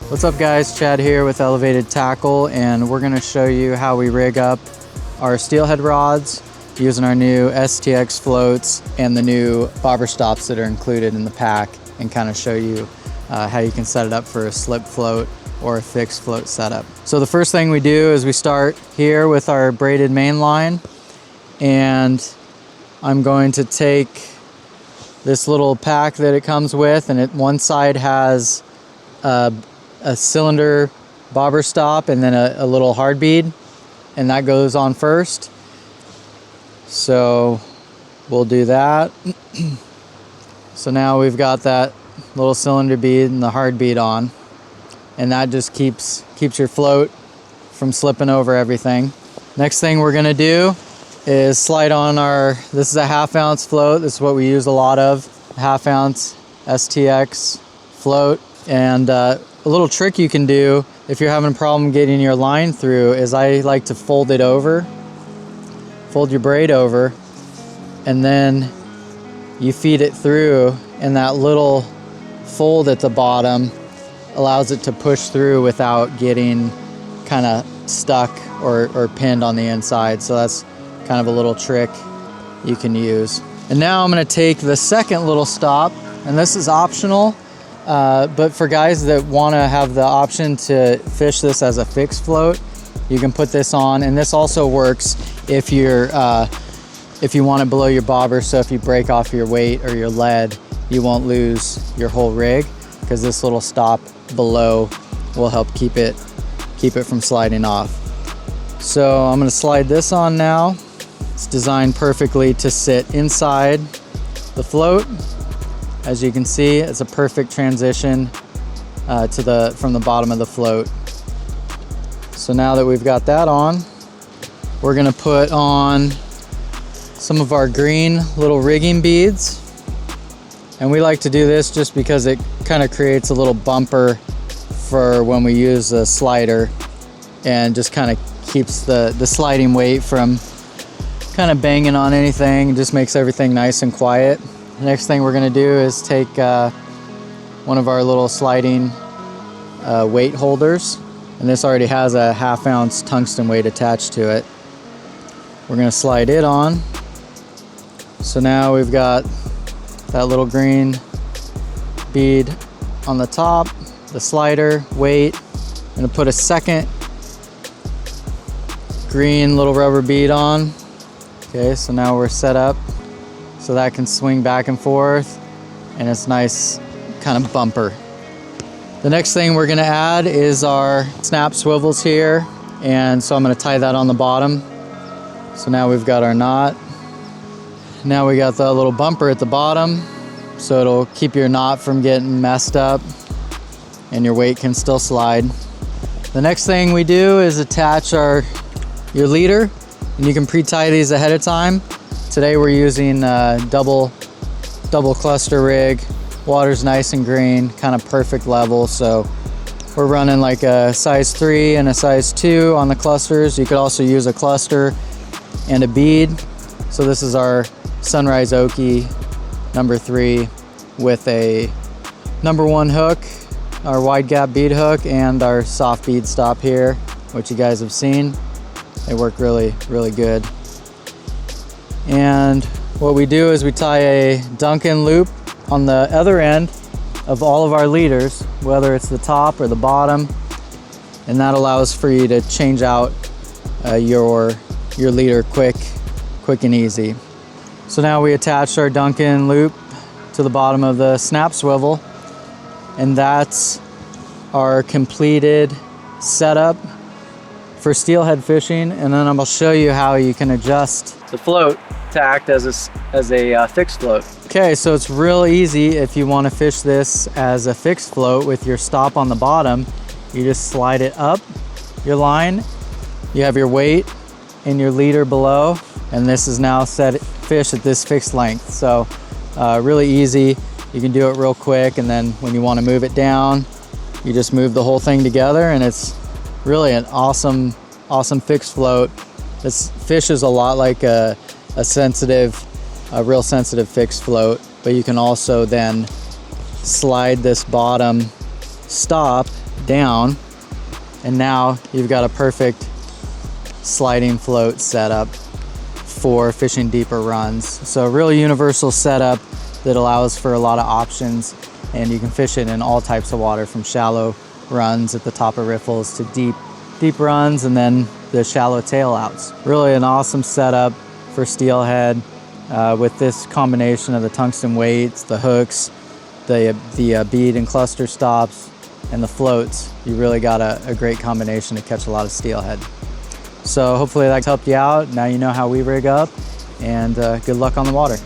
What's up guys, Chad here with Elevated Tackle, and we're gonna show you how we rig up our steelhead rods using our new STX floats and the new bobber stops that are included in the pack, and kind of show you how you can set it up for a slip float or a fixed float setup. So the first thing we do is we start here with our braided main line, and I'm going to take this little pack that it comes with, and one side has a cylinder bobber stop and then a little hard bead, and that goes on first. So we'll do that. So now we've got that little cylinder bead and the hard bead on, and that just keeps your float from slipping over everything. Next thing we're gonna do is slide on this is a 1/2 ounce float. This is what we use a lot of, 1/2 ounce STX float. And a little trick you can do if you're having a problem getting your line through is I like to fold it over, fold your braid over, and then you feed it through, and that little fold at the bottom allows it to push through without getting kind of stuck or pinned on the inside. So that's kind of a little trick you can use. And now I'm going to take the second little stop, and this is optional. But for guys that want to have the option to fish this as a fixed float, you can put this on, and this also works if you want it below your bobber. So if you break off your weight or your lead, you won't lose your whole rig, because this little stop below will help keep it from sliding off. So I'm going to slide this on now. It's designed perfectly to sit inside the float. As you can see, it's a perfect transition from the bottom of the float. So now that we've got that on, we're gonna put on some of our green little rigging beads. And we like to do this just because it kind of creates a little bumper for when we use a slider, and just kind of keeps the sliding weight from kind of banging on anything. It just makes everything nice and quiet. The next thing we're going to do is take one of our little sliding weight holders, and this already has a 1/2 ounce tungsten weight attached to it. We're going to slide it on. So now we've got that little green bead on the top, the slider, weight. I'm going to put a second green little rubber bead on. Okay, so now we're set up so that can swing back and forth, and it's nice kind of bumper. The next thing we're gonna add is our snap swivels here, and so I'm gonna tie that on the bottom. So now we've got our knot. Now we got the little bumper at the bottom, so it'll keep your knot from getting messed up, and your weight can still slide. The next thing we do is attach your leader, and you can pre-tie these ahead of time. Today we're using double cluster rig. Water's nice and green, kind of perfect level. So we're running like a size 3 and a size 2 on the clusters. You could also use a cluster and a bead. So this is our Sunrise Okie number 3 with a number 1 hook, our wide gap bead hook, and our soft bead stop here, which you guys have seen. They work really, really good. And what we do is we tie a Duncan loop on the other end of all of our leaders, whether it's the top or the bottom, and that allows for you to change out your leader quick and easy. So now we attach our Duncan loop to the bottom of the snap swivel, and that's our completed setup for steelhead fishing. And then I'm gonna show you how you can adjust the float to act as a fixed float. Okay, so it's real easy if you want to fish this as a fixed float with your stop on the bottom. You just slide it up your line, you have your weight and your leader below, and this is now set fish at this fixed length. So really easy. You can do it real quick, and then when you want to move it down, you just move the whole thing together, and it's really an awesome fixed float. This fish is a lot like a real sensitive fixed float, but you can also then slide this bottom stop down, and now you've got a perfect sliding float setup for fishing deeper runs. So a really universal setup that allows for a lot of options, and you can fish it in all types of water, from shallow runs at the top of riffles to deep runs, and then the shallow tail outs. Really an awesome setup for steelhead with this combination of the tungsten weights, the hooks, the bead and cluster stops, and the floats. You really got a great combination to catch a lot of steelhead. So hopefully that's helped you out. Now you know how we rig up, and good luck on the water.